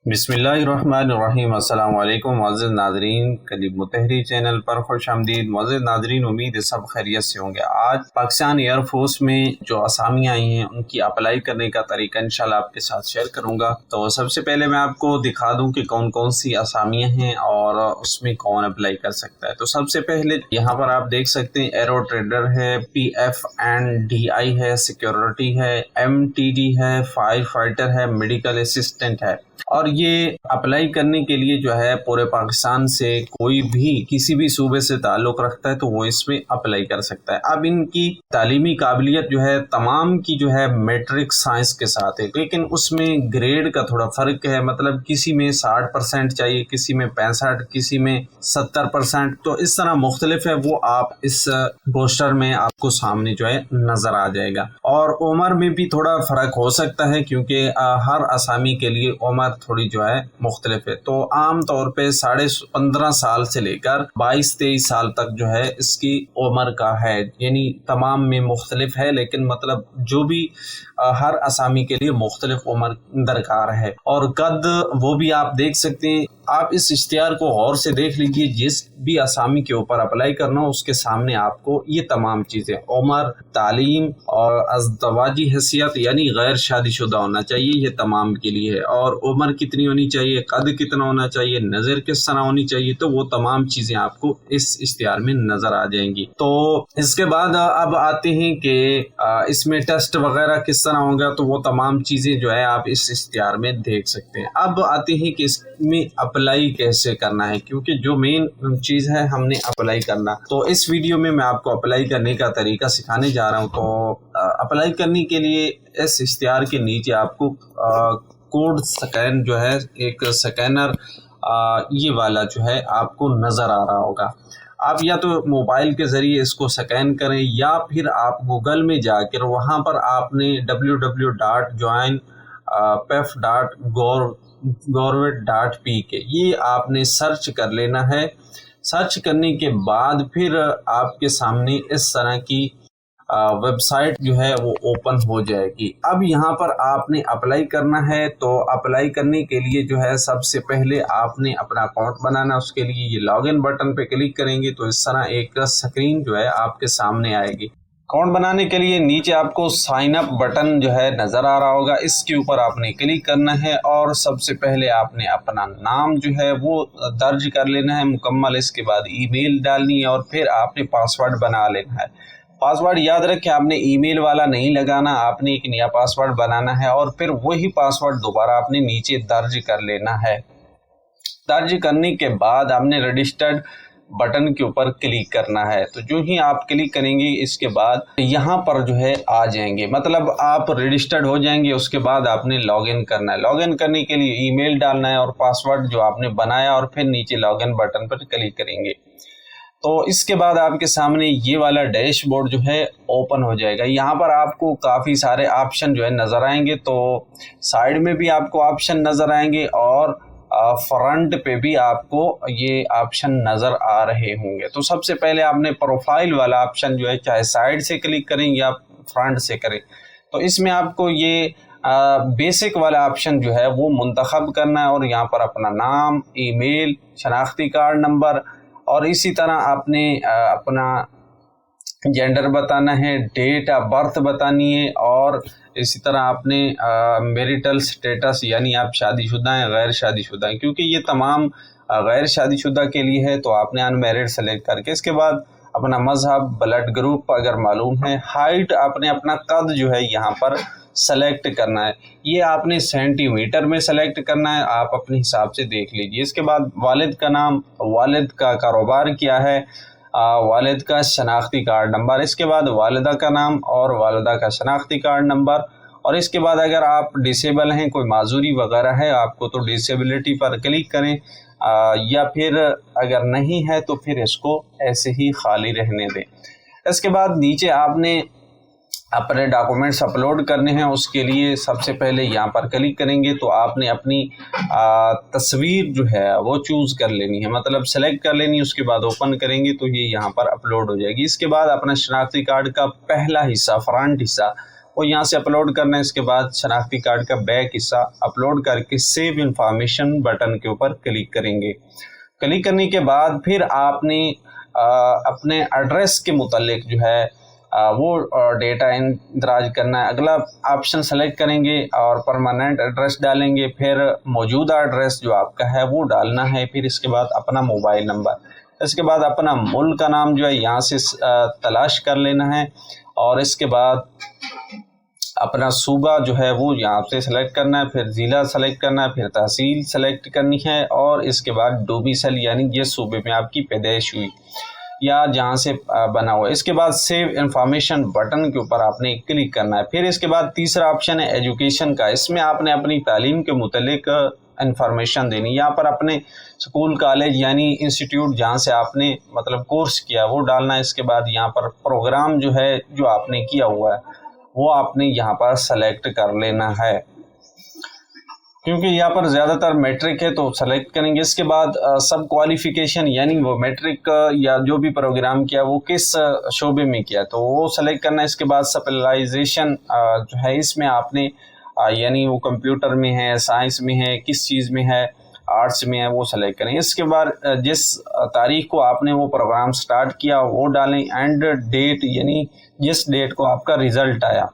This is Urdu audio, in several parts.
بسم اللہ الرحمن الرحیم۔ السلام علیکم معزز ناظرین، کلیب متحری چینل پر خوش آمدید۔ معزز ناظرین، امید ہے سب خیریت سے ہوں گے۔ آج پاکستان ایئر فورس میں جو اسامیاں آئی ہیں ان کی اپلائی کرنے کا طریقہ انشاءاللہ آپ کے ساتھ شیئر کروں گا۔ تو سب سے پہلے میں آپ کو دکھا دوں کہ کون کون سی اسامیاں ہیں اور اس میں کون اپلائی کر سکتا ہے۔ تو سب سے پہلے یہاں پر آپ دیکھ سکتے ہیں ایرو ٹریڈر ہے، PF&DI ہے، سیکیورٹی ہے، MTD ہے، فائر فائٹر ہے، میڈیکل اسسٹنٹ ہے۔ اور یہ اپلائی کرنے کے لیے جو ہے پورے پاکستان سے کوئی بھی کسی بھی صوبے سے تعلق رکھتا ہے تو وہ اس میں اپلائی کر سکتا ہے۔ اب ان کی تعلیمی قابلیت جو ہے تمام کی جو ہے میٹرک سائنس کے ساتھ ہے، لیکن اس میں گریڈ کا تھوڑا فرق ہے، مطلب کسی میں 60% چاہیے، کسی میں 65، کسی میں 70%، تو اس طرح مختلف ہے۔ وہ آپ اس پوسٹر میں آپ کو سامنے جو ہے نظر آ جائے گا۔ اور عمر میں بھی تھوڑا فرق ہو سکتا ہے کیونکہ ہر اسامی کے لیے عمر تھوڑی جو ہے مختلف ہے۔ تو عام طور پہ 15.5 سال سے لے کر 22-23 سال تک جو ہے اس کی عمر کا ہے، یعنی تمام میں مختلف ہے، لیکن مطلب جو بھی ہر اسامی کے لیے مختلف عمر درکار ہے۔ اور قد وہ بھی آپ دیکھ سکتے ہیں۔ آپ اس اشتہار کو غور سے دیکھ لیجئے، جس بھی اسامی کے اوپر اپلائی کرنا ہو اس کے سامنے آپ کو یہ تمام چیزیں، عمر، تعلیم اور ازدواجی حیثیت یعنی غیر شادی شدہ ہونا چاہیے، یہ تمام کے لیے ہے۔ اور عمر کتنی ہونی چاہیے، قد کتنا ہونا چاہیے، نظر کس طرح ہونی چاہیے، تو وہ تمام چیزیں آپ کو اس اشتہار میں نظر آ جائیں گی۔ تو اس کے بعد اب آتے ہیں کہ اس میں ٹیسٹ وغیرہ کس طرح ہوگا، تو وہ تمام چیزیں جو ہے آپ اس اشتہار میں دیکھ سکتے ہیں۔ اب آتے ہیں کہ اس میں اپلائی کیسے کرنا ہے، کیونکہ جو مین چیز ہے ہم نے اپلائی کرنا، تو اس ویڈیو میں میں آپ کو اپلائی کرنے کا طریقہ سکھانے جا رہا ہوں۔ تو اپلائی کرنے کے لیے اس اشتہار کے نیچے آپ کو کوڈ سکین جو ہے، ایک سکینر یہ والا جو ہے آپ کو نظر آ رہا ہوگا۔ آپ یا تو موبائل کے ذریعے اس کو سکین کریں، یا پھر آپ گوگل میں جا کر وہاں پر آپ نے www.joinpef.gov.pk یہ آپ نے سرچ کر لینا ہے۔ سرچ کرنے کے بعد پھر آپ کے سامنے اس طرح کی ویب سائٹ جو ہے وہ اوپن ہو جائے گی۔ اب یہاں پر آپ نے اپلائی کرنا ہے، تو اپلائی کرنے کے لیے جو ہے سب سے پہلے آپ نے اپنا اکاؤنٹ بنانا۔ اس کے لیے یہ لاگ ان بٹن پہ کلک کریں گے تو اس طرح ایک سکرین جو ہے آپ کے سامنے آئے گی۔ اکاؤنٹ بنانے کے لیے نیچے آپ کو سائن اپ بٹن جو ہے نظر آ رہا ہوگا، اس کے اوپر آپ نے کلک کرنا ہے، اور سب سے پہلے آپ نے اپنا نام جو ہے وہ درج کر لینا ہے مکمل۔ اس کے بعد ای میل ڈالنی ہے، اور پھر آپ نے پاسورڈ بنا لینا ہے۔ پاسورڈ یاد رکھیں، آپ نے ای میل والا نہیں لگانا، آپ نے ایک نیا پاسورڈ بنانا ہے، اور پھر وہی پاسورڈ دوبارہ آپ نے نیچے درج کر لینا ہے۔ درج کرنے کے بعد آپ نے رجسٹرڈ بٹن کے اوپر کلک کرنا ہے۔ تو جو ہی آپ کلک کریں گے اس کے بعد یہاں پر جو ہے آ جائیں گے، مطلب آپ رجسٹرڈ ہو جائیں گے۔ اس کے بعد آپ نے لاگ ان کرنا ہے۔ لاگ ان کرنے کے لیے ای میل ڈالنا ہے اور پاسورڈ جو آپ نے بنایا، اور پھر نیچے log in button per click کریں گے۔ تو اس کے بعد آپ کے سامنے یہ والا ڈیش بورڈ جو ہے اوپن ہو جائے گا۔ یہاں پر آپ کو کافی سارے آپشن جو ہے نظر آئیں گے، تو سائیڈ میں بھی آپ کو آپشن نظر آئیں گے، اور فرنٹ پہ بھی آپ کو یہ آپشن نظر آ رہے ہوں گے۔ تو سب سے پہلے آپ نے پروفائل والا آپشن جو ہے چاہے سائیڈ سے کلک کریں یا فرنٹ سے کریں، تو اس میں آپ کو یہ بیسک والا آپشن جو ہے وہ منتخب کرنا ہے، اور یہاں پر اپنا نام، ای میل، شناختی کارڈ نمبر، اور اسی طرح آپ نے اپنا جینڈر بتانا ہے، ڈیٹ آف برتھ بتانی ہے، اور اسی طرح آپ نے میریٹل سٹیٹس یعنی آپ شادی شدہ ہیں غیر شادی شدہ ہیں، کیونکہ یہ تمام غیر شادی شدہ کے لیے ہے تو آپ نے ان میرڈ سلیکٹ کر کے، اس کے بعد اپنا مذہب، بلڈ گروپ اگر معلوم ہے، ہائٹ، آپ نے اپنا قد جو ہے یہاں پر سلیکٹ کرنا ہے۔ یہ آپ نے سینٹی میٹر میں سلیکٹ کرنا ہے، آپ اپنے حساب سے دیکھ لیجئے۔ اس کے بعد والد کا نام، والد کا کاروبار کیا ہے، والد کا شناختی کارڈ نمبر، اس کے بعد والدہ کا نام اور والدہ کا شناختی کارڈ نمبر، اور اس کے بعد اگر آپ ڈسیبل ہیں، کوئی معذوری وغیرہ ہے آپ کو، تو ڈسیبلٹی پر کلک کریں، یا پھر اگر نہیں ہے تو پھر اس کو ایسے ہی خالی رہنے دیں۔ اس کے بعد نیچے آپ نے اپنے ڈاکومنٹس اپلوڈ کرنے ہیں، اس کے لیے سب سے پہلے یہاں پر کلک کریں گے تو آپ نے اپنی تصویر جو ہے وہ چوز کر لینی ہے، مطلب سلیکٹ کر لینی ہے، اس کے بعد اوپن کریں گے تو یہ یہاں پر اپلوڈ ہو جائے گی۔ اس کے بعد اپنا شناختی کارڈ کا پہلا حصہ، فرنٹ حصہ وہ یہاں سے اپلوڈ کرنا ہے۔ اس کے بعد شناختی کارڈ کا بیک حصہ اپلوڈ کر کے سیو انفارمیشن بٹن کے اوپر کلک کریں گے۔ کلک کرنے کے بعد پھر آپ نے اپنے ایڈریس کے متعلق جو ہے وہ ڈیٹا اندراج کرنا ہے۔ اگلا آپشن سلیکٹ کریں گے اور پرماننٹ ایڈریس ڈالیں گے، پھر موجودہ ایڈریس جو آپ کا ہے وہ ڈالنا ہے، پھر اس کے بعد اپنا موبائل نمبر، اس کے بعد اپنا ملک کا نام جو ہے یہاں سے تلاش کر لینا ہے، اور اس کے بعد اپنا صوبہ جو ہے وہ یہاں سے سلیکٹ کرنا ہے، پھر ضلع سلیکٹ کرنا ہے، پھر تحصیل سلیکٹ کرنی ہے، اور اس کے بعد ڈومیسائل یعنی جس صوبے میں آپ کی پیدائش ہوئی یا جہاں سے بنا ہوا ہے۔ اس کے بعد سیو انفارمیشن بٹن کے اوپر آپ نے کلک کرنا ہے۔ پھر اس کے بعد تیسرا آپشن ہے ایجوکیشن کا، اس میں آپ نے اپنی تعلیم کے متعلق انفارمیشن دینی، یہاں پر اپنے اسکول کالج یعنی انسٹیٹیوٹ جہاں سے آپ نے مطلب کورس کیا وہ ڈالنا ہے۔ اس کے بعد یہاں پر پروگرام جو ہے جو آپ نے کیا ہوا ہے وہ آپ نے یہاں پر سلیکٹ کر لینا ہے، کیونکہ یہاں پر زیادہ تر میٹرک ہے تو سلیکٹ کریں گے۔ اس کے بعد سب کوالیفیکیشن یعنی وہ میٹرک یا جو بھی پروگرام کیا وہ کس شعبے میں کیا تو وہ سلیکٹ کرنا ہے۔ اس کے بعد سپیشلائزیشن جو ہے اس میں آپ نے یعنی وہ کمپیوٹر میں ہے، سائنس میں ہے، کس چیز میں ہے، آرٹس میں ہے، وہ سلیکٹ کریں۔ اس کے بعد جس تاریخ کو آپ نے وہ پروگرام سٹارٹ کیا وہ ڈالیں، اینڈ ڈیٹ یعنی جس ڈیٹ کو آپ کا ریزلٹ آیا۔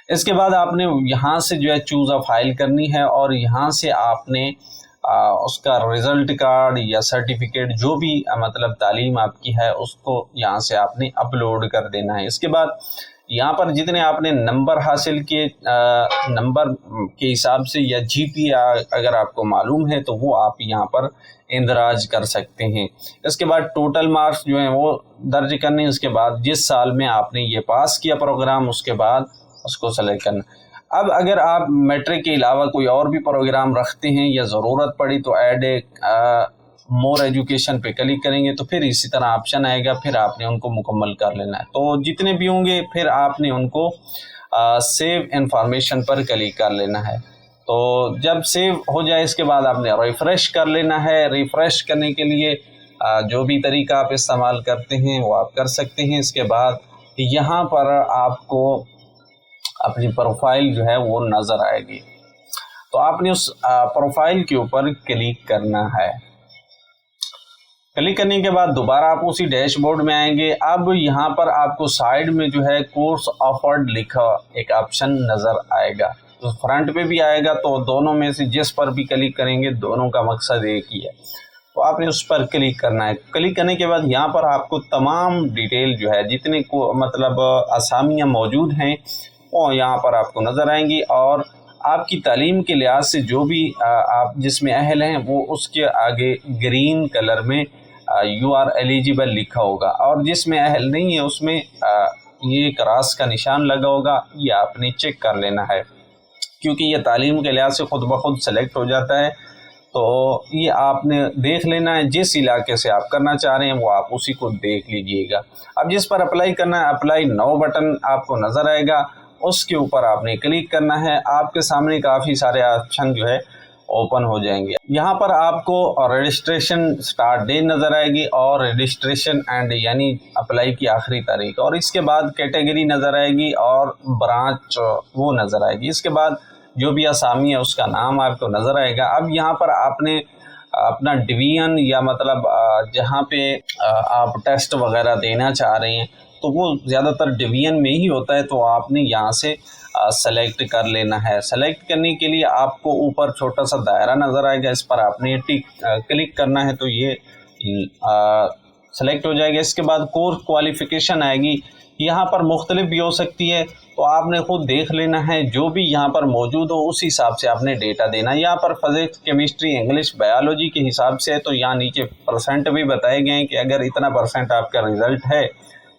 اس کے بعد آپ نے یہاں سے جو ہے چوز اے فائل کرنی ہے، اور یہاں سے آپ نے اس کا ریزلٹ کارڈ یا سرٹیفکیٹ جو بھی مطلب تعلیم آپ کی ہے اس کو یہاں سے آپ نے اپلوڈ کر دینا ہے۔ اس کے بعد یہاں پر جتنے آپ نے نمبر حاصل کیے نمبر کے حساب سے یا جی پی اگر آپ کو معلوم ہے تو وہ آپ یہاں پر اندراج کر سکتے ہیں۔ اس کے بعد ٹوٹل مارکس جو ہیں وہ درج کرنے، اس کے بعد جس سال میں آپ نے یہ پاس کیا پروگرام اس کے بعد اس کو سلیکٹ کرنا۔ اب اگر آپ میٹرک کے علاوہ کوئی اور بھی پروگرام رکھتے ہیں یا ضرورت پڑی تو ایڈ مور ایجوکیشن پہ کلک کریں گے تو پھر اسی طرح آپشن آئے گا، پھر آپ نے ان کو مکمل کر لینا ہے۔ تو جتنے بھی ہوں گے پھر آپ نے ان کو سیو انفارمیشن پر کلک کر لینا ہے۔ تو جب سیو ہو جائے اس کے بعد آپ نے ریفریش کر لینا ہے۔ ریفریش کرنے کے لیے جو بھی طریقہ آپ استعمال کرتے ہیں وہ آپ کر سکتے ہیں۔ اس کے بعد یہاں پر آپ کو اپنی پروفائل جو ہے وہ نظر آئے گی، تو آپ نے اس پروفائل کے اوپر کلک کرنا ہے۔ کلک کرنے کے بعد دوبارہ آپ اسی ڈیش بورڈ میں آئیں گے۔ اب یہاں پر آپ کو سائیڈ میں جو ہے کورس آفرڈ لکھا ایک آپشن نظر آئے گا، تو فرنٹ پہ بھی آئے گا، تو دونوں میں سے جس پر بھی کلک کریں گے دونوں کا مقصد ایک ہی ہے، تو آپ نے اس پر کلک کرنا ہے۔ کلک کرنے کے بعد یہاں پر آپ کو تمام ڈیٹیل جو ہے جتنے کو مطلب اسامیاں موجود ہیں وہ یہاں پر آپ کو نظر آئیں گی، اور آپ کی تعلیم کے لحاظ سے جو بھی آپ جس میں اہل ہیں وہ اس کے آگے گرین کلر میں یو آر ایلیجیبل لکھا ہوگا، اور جس میں اہل نہیں ہے اس میں یہ کراس کا نشان لگا ہوگا، یہ آپ نے چیک کر لینا ہے، کیونکہ یہ تعلیم کے لحاظ سے خود بخود سلیکٹ ہو جاتا ہے۔ تو یہ آپ نے دیکھ لینا ہے، جس علاقے سے آپ کرنا چاہ رہے ہیں وہ آپ اسی کو دیکھ لیجئے گا۔ اب جس پر اپلائی کرنا ہے اپلائی نو بٹن آپ کو نظر آئے گا، اس کے اوپر آپ نے کلک کرنا ہے۔ آپ کے سامنے کافی سارے آپشن جو ہے اوپن ہو جائیں گے۔ یہاں پر آپ کو رجسٹریشن سٹارٹ ڈیٹ نظر آئے گی، اور رجسٹریشن اینڈ یعنی اپلائی کی آخری تاریخ، اور اس کے بعد کیٹیگری نظر آئے گی اور برانچ وہ نظر آئے گی۔ اس کے بعد جو بھی اسامی ہے اس کا نام آپ کو نظر آئے گا۔ اب یہاں پر آپ نے اپنا ڈویژن یا مطلب جہاں پہ آپ ٹیسٹ وغیرہ دینا چاہ رہے ہیں تو وہ زیادہ تر ڈویژن میں ہی ہوتا ہے، تو آپ نے یہاں سے سلیکٹ کر لینا ہے۔ سلیکٹ کرنے کے لیے آپ کو اوپر چھوٹا سا دائرہ نظر آئے گا، اس پر آپ نے کلک کرنا ہے تو یہ سلیکٹ ہو جائے گا۔ اس کے بعد کورس کوالیفیکیشن آئے گی، یہاں پر مختلف بھی ہو سکتی ہے، تو آپ نے خود دیکھ لینا ہے، جو بھی یہاں پر موجود ہو اس حساب سے آپ نے ڈیٹا دینا ہے۔ یہاں پر فزکس، کیمسٹری، انگلش، بایولوجی کے حساب سے ہے، تو یہاں نیچے پرسنٹ بھی بتائے گئے ہیں کہ اگر اتنا پرسنٹ آپ کا رزلٹ ہے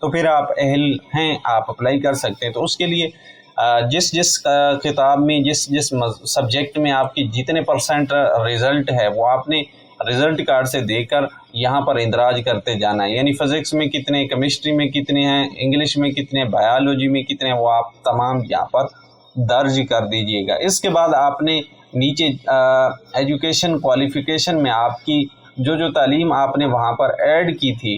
تو پھر آپ اہل ہیں، آپ اپلائی کر سکتے ہیں۔ تو اس کے لیے جس کتاب میں جس سبجیکٹ میں آپ کی جتنے پرسنٹ رزلٹ ہے وہ آپ نے رزلٹ کارڈ سے دے کر یہاں پر اندراج کرتے جانا ہے، یعنی فزکس میں کتنے، کیمسٹری میں کتنے ہیں، انگلش میں کتنے، بایولوجی میں کتنے، وہ آپ تمام یہاں پر درج کر دیجئے گا۔ اس کے بعد آپ نے نیچے ایجوکیشن کوالیفیکیشن میں آپ کی جو تعلیم آپ نے وہاں پر ایڈ کی تھی